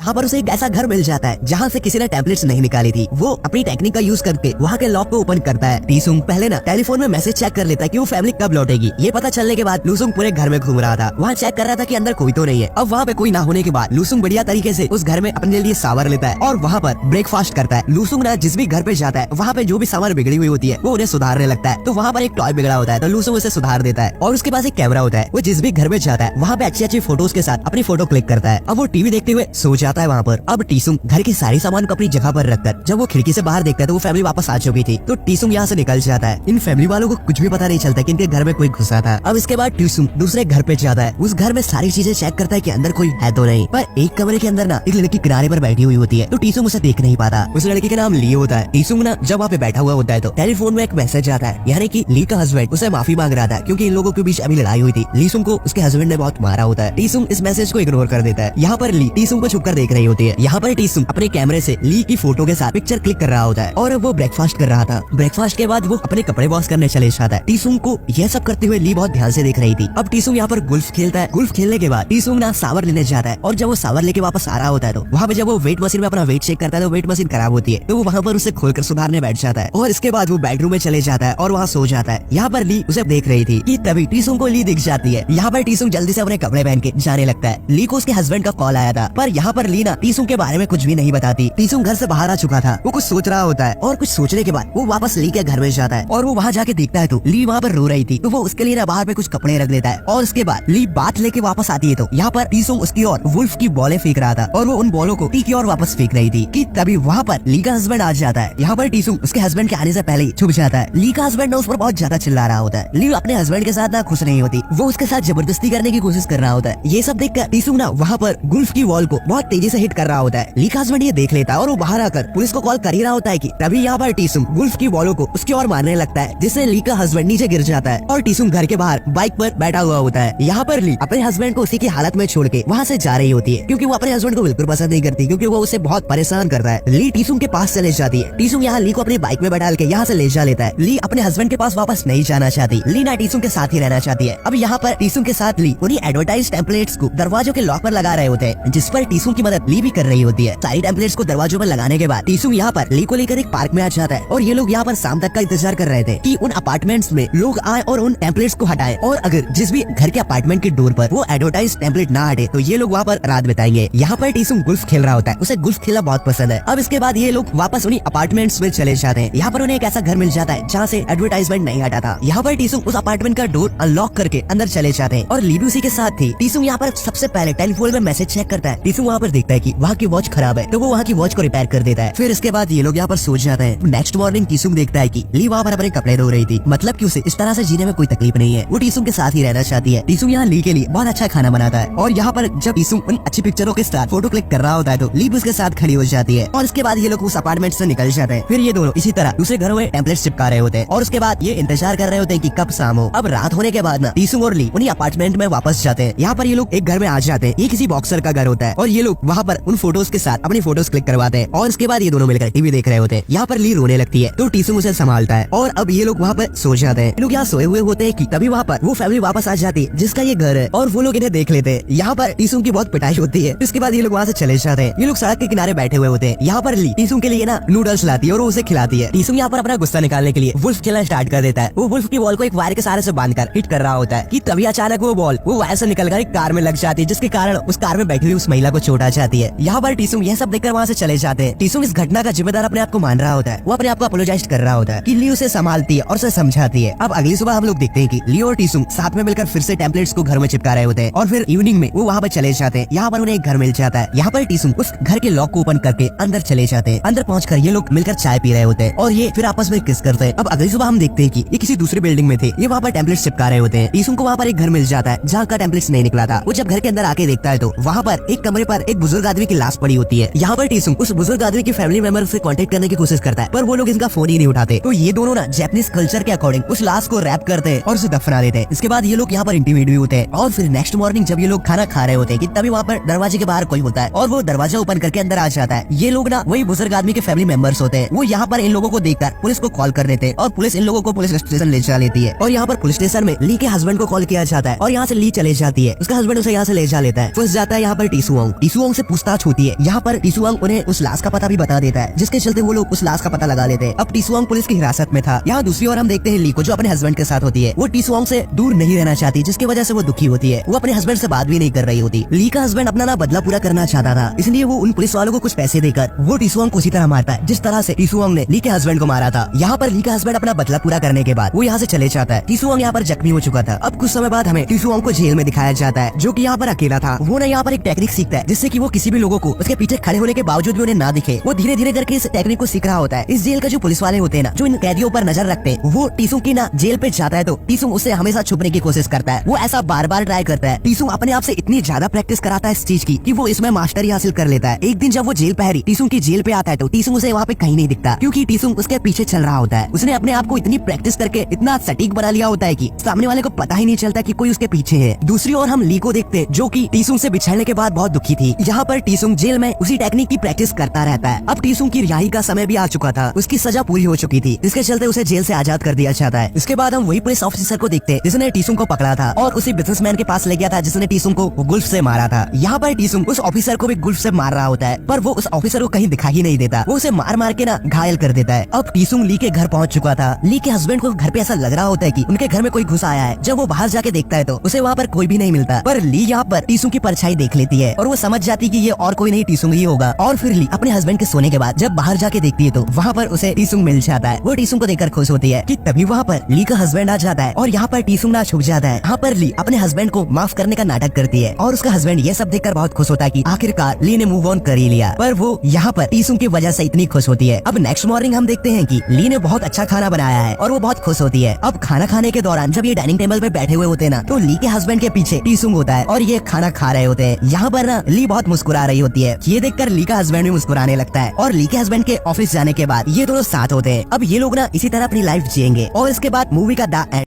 यहाँ पर उसे एक ऐसा घर मिल जाता है जहाँ से किसी ने टेम्पलेट्स नहीं निकाली थी। वो अपनी टेक्निक का यूज करके वहाँ के लॉक को ओपन करता है। टीसुंग पहले ना टेलीफोन में मैसेज चेक कर लेता है कि वो फैमिली कब लौटेगी। ये पता चलने के बाद लूसुंग पूरे घर में घूम रहा था, वहाँ चेक कर रहा था कि अंदर कोई तो नहीं है। अब वहाँ पे कोई ना होने के बाद लूसुंग बढ़िया तरीके से उस घर में अपने लिए शावर लेता है और वहाँ पर ब्रेकफास्ट करता है। लूसुंग ना जिस भी घर पे जाता है वहाँ पे जो भी सामान बिगड़ी हुई होती है वो उन्हें सुधारने लगता है। तो वहाँ पर एक टॉय बिगड़ा होता है तो लूसुंग उसे सुधार देता है। और उसके पास एक कैमरा होता है, वो जिस भी घर में जाता है वहाँ पे अच्छी अच्छी फोटोज के साथ अपनी फोटो क्लिक करता है। अब वो टीवी देखते हुए सो जाता है वहाँ पर। अब टीसुंग घर के सारे सामान को अपनी जगह पर रखकर जब वो खिड़की से बाहर देखता है तो वो फैमिली वापस आ चुकी थी। तो टीसुंग यहाँ से निकल जाता है। इन फैमिली वालों को कुछ भी पता नहीं चलता कि इनके घर में कोई घुसा था। अब इसके बाद टीसुंग दूसरे घर पे जाता है। उस घर में सारी चीजें चेक करता है कि अंदर कोई है तो नहीं, पर एक कमरे के अंदर ना एक लड़की किनारे पर बैठी हुई होती है। तो टीसुंग उसे देख नहीं पाता। उस लड़की का नाम ली होता है। टीसुंग ना जब वहाँ पे बैठा हुआ होता है तो टेलीफोन में एक मैसेज आता है, यानी कि ली का हस्बैंड उसे माफी मांग रहा था क्योंकि इन लोगों के बीच अभी लड़ाई हुई थी। लीसुंग को उसके हस्बैंड ने बहुत मारा होता है। टीसुंग इस मैसेज को इग्नोर कर देता है। यहाँ पर ली टीसुंग को छुपकर देख रही होती है। यहाँ पर टीसुंग अपने कैमरे से ली की फोटो के साथ पिक्चर क्लिक कर रहा होता है और वो ब्रेकफास्ट कर रहा था। ब्रेकफास्ट के बाद वो अपने कपड़े वॉश करने चले जाता है। टीसुंग को यह सब करते हुए ली बहुत ध्यान से देख रही थी। अब टीसुंग यहाँ पर गुल्फ खेलता है। गुल्फ खेलने के बाद टीसुंग ना सावर लेने जाता है और जब वो सावर लेके वापस आ रहा होता है तो वहाँ पे जब वो वेट मशीन में अपना वेट चेक करता है तो वेट मशीन खराब होती है। तो वो वहाँ पर उसे खोलकर सुधारने बैठ जाता है और इसके बाद वो बेडरूम में चले जाता है और वहाँ सो जाता है। यहाँ पर ली उसे देख रही थी कि तभी टीसुंग को ली दिख जाती है। यहाँ पर टीसुंग जल्दी से अपने कपड़े पहन के जाने लगता है। ली को उसके हस्बैंड का कॉल आया था, पर यहाँ पर ली ना टीसुंग के बारे में कुछ भी नहीं बताती। टीसुंग घर से बाहर आ चुका था, वो कुछ सोच रहा होता है और कुछ सोचने के बाद वो वापस ली के घर में जाता है और वो वहाँ जाके देखता है तो ली वहाँ पर रो रही थी। तो वो उसके लिए ना बाहर पे कुछ कपड़े रख लेता है और उसके बाद ली बात लेके वापस आती है तो यहाँ पर टीसुंग उसकी ओर वुल्फ की बॉलें फेंक रहा था और वो उन बॉलों को टी की ओर वापस फेंक रही थी कि तभी वहाँ पर ली का हस्बैंड आ जाता है। यहाँ पर टीसुंग उसके हस्बैंड के आने से पहले ही छुप जाता है। ली का हस्बैंड उस पर बहुत ज्यादा चिल्ला रहा होता है। ली अपने हस्बैंड के साथ ना खुश नहीं होती, वो उसके साथ जबरदस्ती करने की कोशिश कर रहा होता है। ये सब देखकर टीसुंग ना वहाँ पर गुल्फ की वॉल को बहुत तेजी से हिट कर रहा होता है। ली का हस्बैंड ये देख लेता है और वो बाहर आकर पुलिस को कॉल कर ही रहा होता है कि तभी यहाँ पर टीसुंग गुल्फ की वॉलों को उसकी ओर मारने लगता है, जिससे ली का हस्बैंड नीचे गिर जाता है और टीसुंग घर के बाहर बाइक पर बैठा हुआ होता है। यहाँ पर ली अपने हस्बैंड को उसी की हालत में छोड़ के वहाँ से जा रही होती है क्योंकि वो अपने हस्बैंड को बिल्कुल पसंद नहीं करती, क्योंकि वो उसे बहुत परेशान करता है। ली टीसुंग के पास चले जाती है। टीसुंग यहाँ ली को अपनी बाइक में बैठा के यहाँ से ले जा लेता है। ली अपने हस्बैंड के पास वापस नहीं जाना चाहती। ली ना टीसुंग के साथ ही रहना चाहती है। अब यहाँ पर टीसुंग के साथ ली उन्हीं एडवर्टाइज टेम्पलेट्स को दरवाजों के लॉक पर लगा रहे होते हैं, जिस पर टीसुंग की मदद ली भी कर रही होती है। सारी टेम्पलेट्स को दरवाजों पर लगाने के बाद टीसुंग यहाँ पर ली को लेकर एक पार्क में आ जाता है और ये लोग यहाँ पर शाम तक का इंतजार कर रहे थे कि उन अपार्टमेंट्स में लोग आए और उन टेम्पलेट्स को हटाएं, और अगर जिस भी घर के अपार्टमेंट के डोर पर वो एडवर्टाइज टेम्पलेट ना हटे तो ये लोग वहाँ पर रात बिताएंगे। यहाँ पर टीसुंग गुल्फ खेल रहा होता है, उसे गुल्फ खेलना बहुत पसंद है। अब इसके बाद ये लोग वापस उन्हीं अपार्टमेंट्स में चले जाते हैं। यहाँ पर उन्हें एक ऐसा घर मिल जाता है जहाँ से एडवर्टाइजमेंट नहीं हटा था। यहाँ पर टीसुंग उस अपार्टमेंट का डोर अनलॉक करके अंदर चले जाते हैं और ली भी उसी के साथ थी। टीसुंग यहाँ पर सबसे पहले टेलीफोन में मैसेज चेक करता है। टीसुंग वहाँ पर देखता है कि वहाँ की वॉच खराब है तो वो वहाँ की वॉच को रिपेयर कर देता है। फिर इसके बाद ये लोग यहाँ पर सो जाते हैं। नेक्स्ट मॉर्निंग टीसुंग देखता है कि ली वहाँ पर अपने कपड़े धो रही थी, मतलब कि उसे इस तरह से जीने में कोई तकलीफ नहीं है, वो टीसुंग के साथ ही रहना चाहती है। टीसुंग यहाँ ली के लिए बहुत अच्छा खाना बनाता है और यहाँ पर जब टीसुंग उन अच्छी पिक्चरों के साथ फोटो क्लिक कर रहा होता है तो ली भी उसके साथ खड़ी हो जाती है और इसके बाद ये लोग उस अपार्टमेंट से निकल जाते हैं। फिर ये दोनों इसी तरह दूसरे घरों में टेम्पलेट्स चिपका रहे होते हैं और उसके बाद ये इंतजार कर रहे होते हैं कि कब शाम हो। अब रात होने के बाद ना टीसुंग और ली उन्हीं अपार्टमेंट में वापस जाते हैं। यहाँ पर ये लोग एक घर में आ जाते हैं। ये किसी बॉक्सर का घर होता है और ये लोग वहाँ पर उन फोटोज के साथ अपनी फोटोज क्लिक करवाते हैं और इसके बाद ये दोनों मिलकर टीवी देख रहे होते हैं। यहाँ पर ली रोने लगती है तो टीसुंग उसे संभालता है और अब ये लोग वहाँ पर सो जाते हैं। लोग यहाँ सोए हुए होते हैं कि तभी वहाँ पर वो फैमिली वापस आ जाती है जिसका ये घर है और वो लोग इन्हें देख लेते हैं। यहाँ पर टीसुंग की बहुत पिटाई होती है। इसके बाद ये लोग वहाँ से चले जाते हैं। ये लोग सड़क के किनारे बैठे हुए होते हैं। यहाँ पर ली टीसुंग के लिए ना नूडल्स लाती है और वो उसे खिलाती है। टीसुंग यहाँ पर अपना गुस्सा निकालने के लिए वुल्फ खेलना स्टार्ट कर देता है। वो वुल्फ की बॉल को एक वायर के सहारे से बांधकर हिट कर रहा होता है कि तभी अचानक वो बॉल वो वायर से निकलकर एक कार में लग जाती है, जिसके कारण उस कार में बैठी हुई उस महिला को चोट आ जाती है। यहाँ पर टीसुंग यह सब देखकर वहाँ से चले जाते हैं। टीसुंग इस घटना का जिम्मेदार अपने आप को मान रहा होता है। वो अपने आप को अपोलोजाइज कर रहा होता है कि ली उसे संभालती है और उसे समझाती है। अब अगली सुबह हम लोग देखते हैं कि ली और टीसुंग साथ में मिलकर फिर से टेम्पलेट्स को घर में चिपका रहे होते हैं और फिर इवनिंग में वो वहाँ पर चले जाते हैं। यहाँ पर उन्हें एक घर मिल जाता है। यहाँ पर टीसुंग उस घर के लॉक को ओपन करके अंदर चले जाते हैं। अंदर पहुंचकर ये लोग मिलकर चाय पी रहे होते हैं और ये फिर आपस में किस करते हैं। अब अगली सुबह हम देखते हैं कि ये किसी दूसरी बिल्डिंग में थे। ये वहाँ पर टेम्पलेट्स चिपका रहे होते हैं। टीसुंग को वहाँ पर एक घर मिल जाता है जहाँ का टेम्पलेट्स नहीं निकला था। वो जब घर के अंदर आके देखता है तो वहाँ पर एक कमरे पर एक बुजुर्ग आदमी की लाश पड़ी होती है। यहाँ पर टीसुंग उस बुजुर्ग आदमी की फैमिली मेंबर से कांटेक्ट करने की कोशिश करता है, पर वो लोग इसका फोन ही नहीं उठाते। तो ये दोनों ना जापानीज कल्चर के अकॉर्डिंग उस लाश को रैप करते हैं और उसे दफना देते हैं। इसके बाद ये लोग यहाँ पर इंटीमेट भी होते हैं और फिर नेक्स्ट मॉर्निंग जब ये लोग खाना खा रहे होते हैं कि तभी वहाँ पर दरवाजे के बाहर कोई होता है और वो दरवाजा ओपन करके अंदर आ जाता है। ये लोग ना वही बुजुर्ग आदमी के फैमिली मेंबर्स होते हैं। वो यहाँ पर इन लोगों को देखकर पुलिस को कॉल कर देते हैं और पुलिस इन लोगों को पुलिस स्टेशन ले जा लेती है। और यहाँ पर पुलिस स्टेशन में ली के हस्बैंड को कॉल किया जाता है और यहाँ से ली चले जाती है। उसका हस्बैंड उसे यहाँ से ले जा लेता है। फंस जाता है यहाँ पर टीसुओंग से पूछताछ होती है। यहाँ पर टीसुआंग उन्हें उस लाश का पता भी बता देता है, जिसके चलते वो लोग उस लाश का पता लगा लेते हैं। अब टीसुआंग पुलिस की हिरासत में था। यहाँ दूसरी ओर हम देखते हैं ली को, जो अपने हस्बैंड के साथ होती है। वो टीसुआंग से दूर नहीं रहना चाहती, जिसकी वजह से वो दुखी होती है। वो अपने हस्बैंड से बात भी नहीं कर रही होती। ली का हस्बैंड अपना ना बदला पूरा करना चाहता था, इसलिए वो उन पुलिस वालों को कुछ पैसे देकर वो टीसुआंग को उसी तरह मारता है जिस तरह से टीसुआंग ने ली के हस्बैंड को मारा था। यहाँ पर ली का हस्बैंड अपना बदला पूरा करने के बाद वो यहाँ से चले जाता है। टीसुआंग यहाँ पर जख्मी हो चुका था। अब कुछ समय बाद हमें टीसुआंग को जेल में दिखाया जाता है, जो कि यहाँ पर अकेला था। वो ना यहाँ पर एक टेक्निक सीखता है, जिससे कि वो किसी भी लोगों को उसके पीछे खड़े होने के बावजूद भी उन्हें ना दिखे। वो धीरे धीरे करके इस टेक्निक को सीख रहा होता है। इस जेल का जो पुलिस वाले होते हैं ना, जो इन कैदियों पर नजर रखते हैं, वो टीसुंग की ना जेल पे जाता है तो टीसुंग उससे हमेशा छुपने की कोशिश करता है। वो ऐसा बार बार ट्राई करता है। टीसुंग अपने आप से इतनी ज्यादा प्रैक्टिस कराता है इस चीज की कि वो इसमें मास्टरी हासिल कर लेता है। एक दिन जब वो जेल पहरी टीसुंग की जेल पे आता है तो टीसुंग उसे वहाँ पे कहीं नहीं दिखता, क्योंकि टीसुंग उसके पीछे चल रहा होता है। उसने अपने आप को इतनी प्रैक्टिस करके इतना सटीक बना लिया होता है कि सामने वाले को पता ही नहीं चलता कि कोई उसके पीछे है। दूसरी ओर हम ली को देखते हैं, जो कि टीसुंग से बिछड़ने के बाद बहुत दुखी थी। यहाँ पर टीसुंग जेल में उसी टेक्निक की प्रैक्टिस करता रहता है। अब टीसुंग की रिहाई का समय भी आ चुका था, उसकी सजा पूरी हो चुकी थी, इसके चलते उसे जेल से आजाद कर दिया जाता है। इसके बाद हम वही पुलिस ऑफिसर को देखते हैं जिसने टीसुंग को पकड़ा था और उसी बिजनेसमैन के पास ले गया था जिसने टीसुंग को गुल्फ से मारा था। यहाँ पर टीसुंग उस ऑफिसर को भी गुल्फ से मार रहा होता है, पर वो उस ऑफिसर को कहीं दिखाई नहीं देता। वो उसे मार मार के ना घायल कर देता है। अब टीसुंग ली के घर पहुँच चुका था। ली के हस्बैंड को घर पे ऐसा लग रहा होता है कि उनके घर में कोई घुस आया है। जब वो बाहर जाके देखता है तो उसे वहाँ पर कोई भी नहीं मिलता, पर ली यहाँ पर टीसुंग की परछाई देख लेती है और वो समझ जाती कि ये और कोई नहीं टीसुंग ही होगा। और फिर ली अपने हस्बैंड के सोने के बाद जब बाहर जाके देखती है तो वहाँ पर उसे टीसुंग मिल जाता है। वो टीसुंग को देखकर खुश होती है कि तभी वहाँ पर ली का हस्बैंड आ जाता है और यहाँ पर टीसुंग ना छुप जाता है। यहाँ पर ली अपने हस्बैंड को माफ करने का नाटक करती है और उसका हस्बैंड ये सब देखकर बहुत खुश होता है कि आखिरकार ली ने मूव ऑन कर ही लिया। पर वो यहाँ पर टीसुंग की वजह से इतनी खुश होती है। अब नेक्स्ट मॉर्निंग हम देखते हैं कि ली ने बहुत अच्छा खाना बनाया है और वो बहुत खुश होती है। अब खाना खाने के दौरान जब ये डाइनिंग टेबल पे बैठे हुए होते हैं ना, तो ली के हस्बैंड के पीछे टीसुंग होता है और ये खाना खा रहे होते हैं। यहाँ पर ना ली बहुत मुस्कुरा रही होती है। ये देखकर ली का हस्बैंड भी मुस्कुराने लगता है और ली के हस्बैंड के ऑफिस जाने के बाद ये दोनों साथ होते हैं। अब ये लोग ना इसी तरह अपनी लाइफ जिएंगे और इसके बाद मूवी का द